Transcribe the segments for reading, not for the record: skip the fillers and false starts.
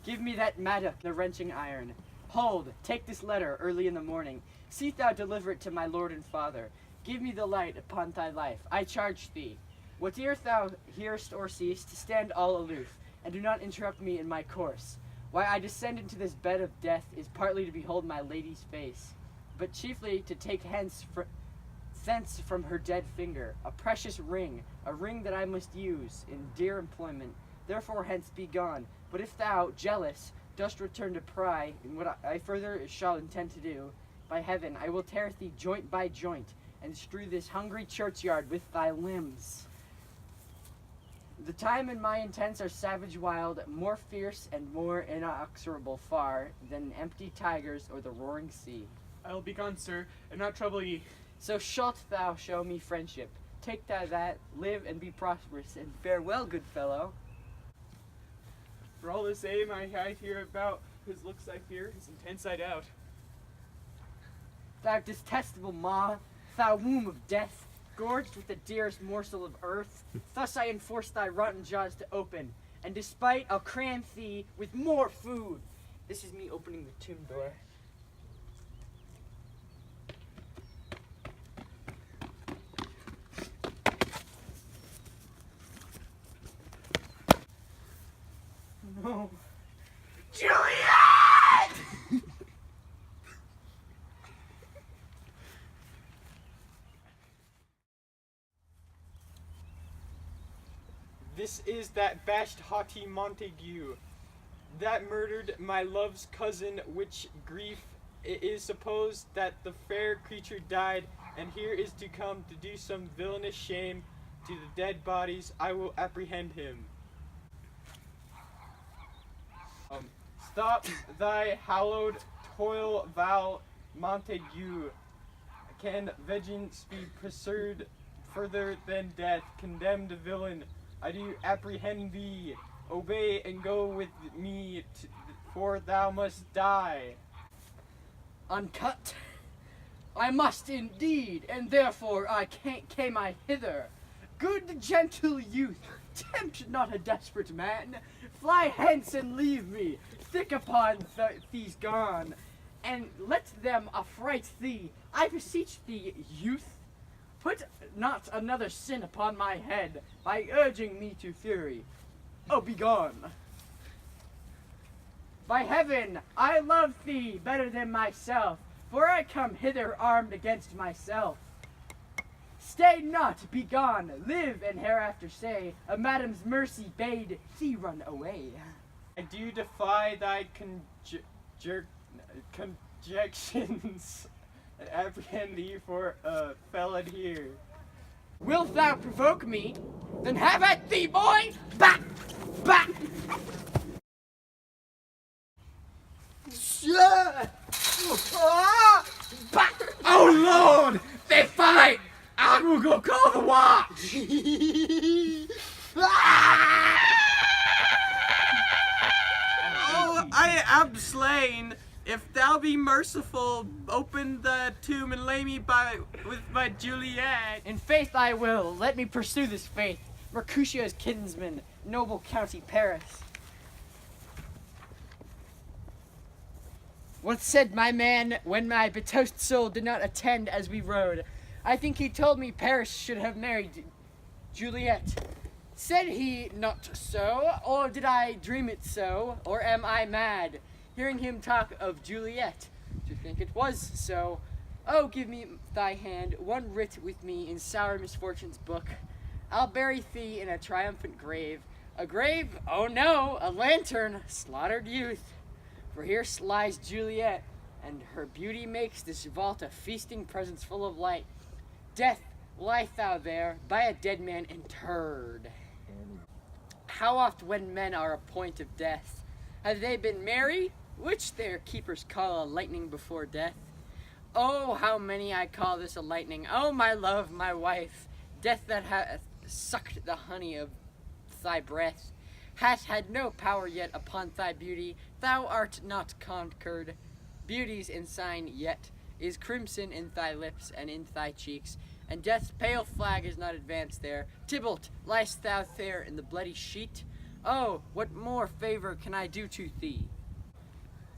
Give me that mattock, the wrenching iron. Hold, take this letter early in the morning. See thou deliver it to my lord and father. Give me the light upon thy life, I charge thee. Whate'er thou hearest or seest, stand all aloof, and do not interrupt me in my course. Why I descend into this bed of death is partly to behold my lady's face, but chiefly to take thence from her dead finger a precious ring, a ring that I must use in dear employment. Therefore hence be gone. But if thou, jealous, dost return to pry in what I further shall intend to do, by heaven, I will tear thee joint by joint, and strew this hungry churchyard with thy limbs. The time and my intents are savage wild, more fierce and more inexorable far than empty tigers or the roaring sea. I will be gone, sir, and not trouble ye. So shalt thou show me friendship. Take thou that, live and be prosperous, and farewell, good fellow. For all the same I hear about whose looks I fear, his intents I doubt. Thou detestable maw, thou womb of death, gorged with the dearest morsel of earth, thus I enforce thy rotten jaws to open, and despite I'll cram thee with more food. This is me opening the tomb door. No. Juliet! This is that bashed haughty Montague, that murdered my love's cousin, which grief it is supposed that the fair creature died, and here is to come to do some villainous shame to the dead bodies. I will apprehend him. Stop thy hallowed toil, thou Montague. Can vengeance be pursued further than death? Condemned villain, I do apprehend thee. Obey and go with me, for thou must die. Uncut? I must indeed, and therefore came I hither. Good gentle youth, tempt not a desperate man. Fly hence and leave me, thick upon these gone, and let them affright thee. I beseech thee, youth, put not another sin upon my head by urging me to fury. Oh, begone. By heaven, I love thee better than myself, for I come hither armed against myself. Stay not, begone, live, and hereafter say, a madam's mercy bade thee run away. I do defy thy conjections, and apprehend thee for a felon here. Wilt thou provoke me? Then have at thee, boy! Back! Back! Back! Oh Lord! They fight! I will go call the watch! Oh, I am slain. If thou be merciful, open the tomb and lay me with my Juliet. In faith I will. Let me pursue this faith. Mercutio's kinsman, noble county Paris. What said my man when my betrothed soul did not attend as we rode? I think he told me Paris should have married Juliet. Said he not so, or did I dream it so, or am I mad, hearing him talk of Juliet, to think it was so? Oh, give me thy hand, one writ with me in sour misfortune's book. I'll bury thee in a triumphant grave. A grave? Oh no, a lantern, slaughtered youth. For here lies Juliet, and her beauty makes this vault a feasting presence full of light. Death, lieth thou there, by a dead man interred. How oft when men are a point of death, have they been merry, which their keepers call a lightning before death? Oh, how many I call this a lightning, oh my love, my wife, death that hath sucked the honey of thy breath, hath had no power yet upon thy beauty, thou art not conquered. Beauty's ensign yet is crimson in thy lips and in thy cheeks, and death's pale flag is not advanced there. Tybalt, liest thou there in the bloody sheet? Oh, what more favor can I do to thee?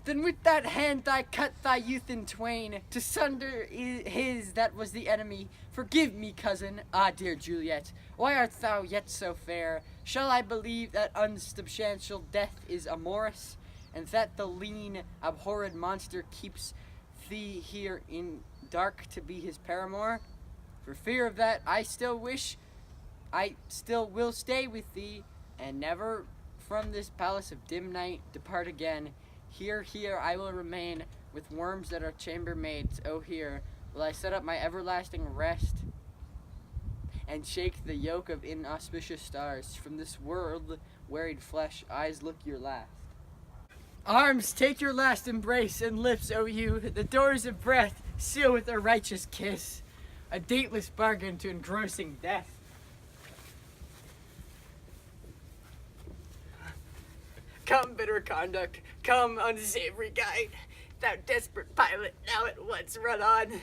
Then with that hand I cut thy youth in twain, to sunder his that was the enemy. Forgive me, cousin, ah dear Juliet, why art thou yet so fair? Shall I believe that unsubstantial death is amorous, and that the lean, abhorred monster keeps thee here in dark to be his paramour? For fear of that, I still will stay with thee, and never from this palace of dim night depart again. Here I will remain, with worms that are chambermaids. Oh, here will I set up my everlasting rest, and shake the yoke of inauspicious stars. From this world wearied flesh, eyes look your last. Arms, take your last embrace, and lips, O you, the doors of breath, seal with a righteous kiss, a dateless bargain to engrossing death. Come, bitter conduct, come, unsavory guide, thou desperate pilot, now at once run on.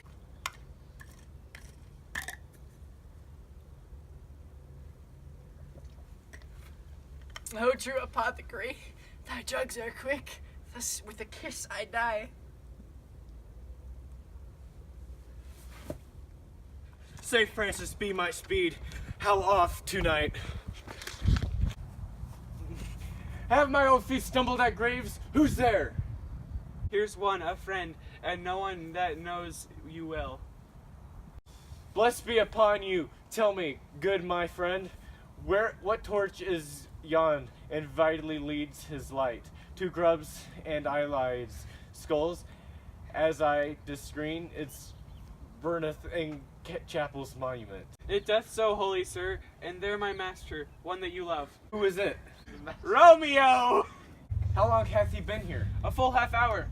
O true apothecary, thy drugs are quick, thus with a kiss I die. St. Francis be my speed. How off tonight? Have my old feet stumbled at graves? Who's there? Here's one, a friend, and no one that knows you well. Blessed be upon you. Tell me, good my friend, what torch is yon and vitally leads his light? Two grubs and eyelids, skulls, as I discern, it's burneth in chapel's monument. It doth so, holy sir, and there my master, one that you love. Who is it? Romeo! How long hath he been here? A full half hour.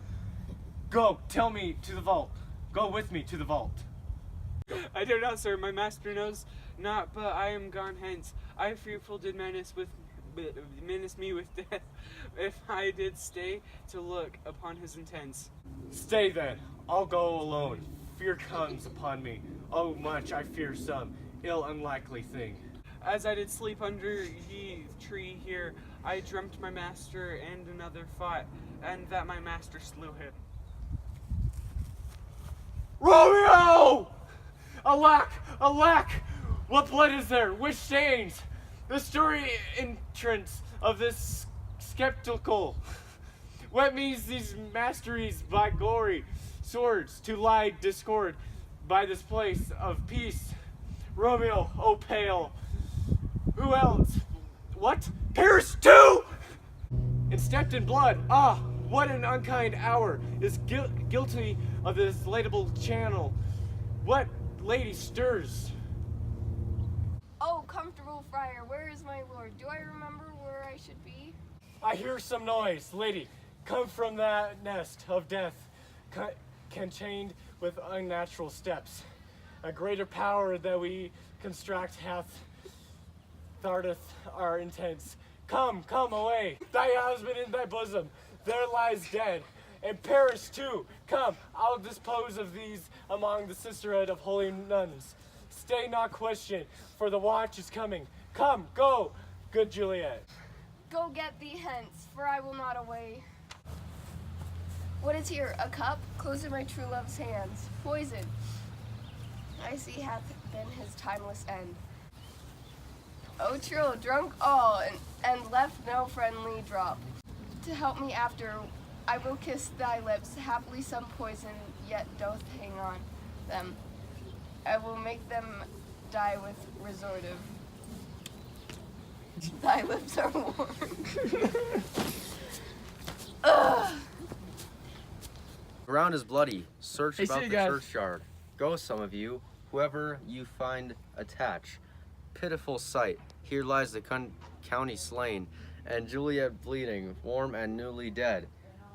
Go, tell me to the vault. Go with me to the vault. I do not, sir, my master knows not, but I am gone hence. I fearful did menace me with death, if I did stay to look upon his intents. Stay then, I'll go alone. Fear comes upon me. Oh, much I fear some ill unlikely thing. As I did sleep under ye tree here, I dreamt my master and another fought, and that my master slew him. Romeo! Alack! Alack! What blood is there? Which stains? The story entrance of this skeptical. What means these masteries by glory? Swords to lie discord by this place of peace. Romeo, oh pale. Who else? What? Paris too! And stepped in blood. Ah, what an unkind hour is guilty of this latable channel. What lady stirs? Oh, comfortable friar, where is my lord? Do I remember where I should be? I hear some noise, lady. Come from that nest of death, contained with unnatural steps. A greater power that we construct hath thwarteth our intents. Come away. Thy husband in thy bosom, there lies dead. And Paris too. Come, I'll dispose of these among the sisterhood of holy nuns. Stay not question, for the watch is coming. Come, go, good Juliet. Go get thee hence, for I will not away. What is here? A cup? Close in my true love's hands. Poison. I see hath been his timeless end. Oh, true, drunk all, and left no friendly drop. To help me after, I will kiss thy lips. Haply some poison yet doth hang on them. I will make them die with resortive. Thy lips are warm. Ugh. Ground is bloody. Search Hey, about see the you guys. churchyard. Go, some of you. Whoever you find, attach. Pitiful sight. Here lies the county slain, and Juliet bleeding, warm and newly dead.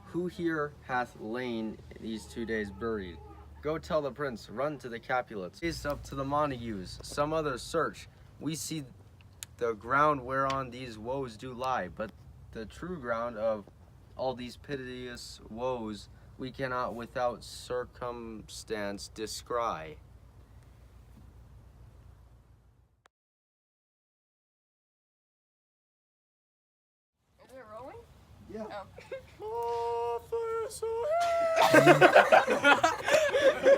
Who here hath lain these 2 days buried? Go tell the prince, run to the Capulets. Gaze up to the Montagues, some others search. We see the ground whereon these woes do lie, but the true ground of all these piteous woes we cannot without circumstance descry. Yeah. Oh. Oh.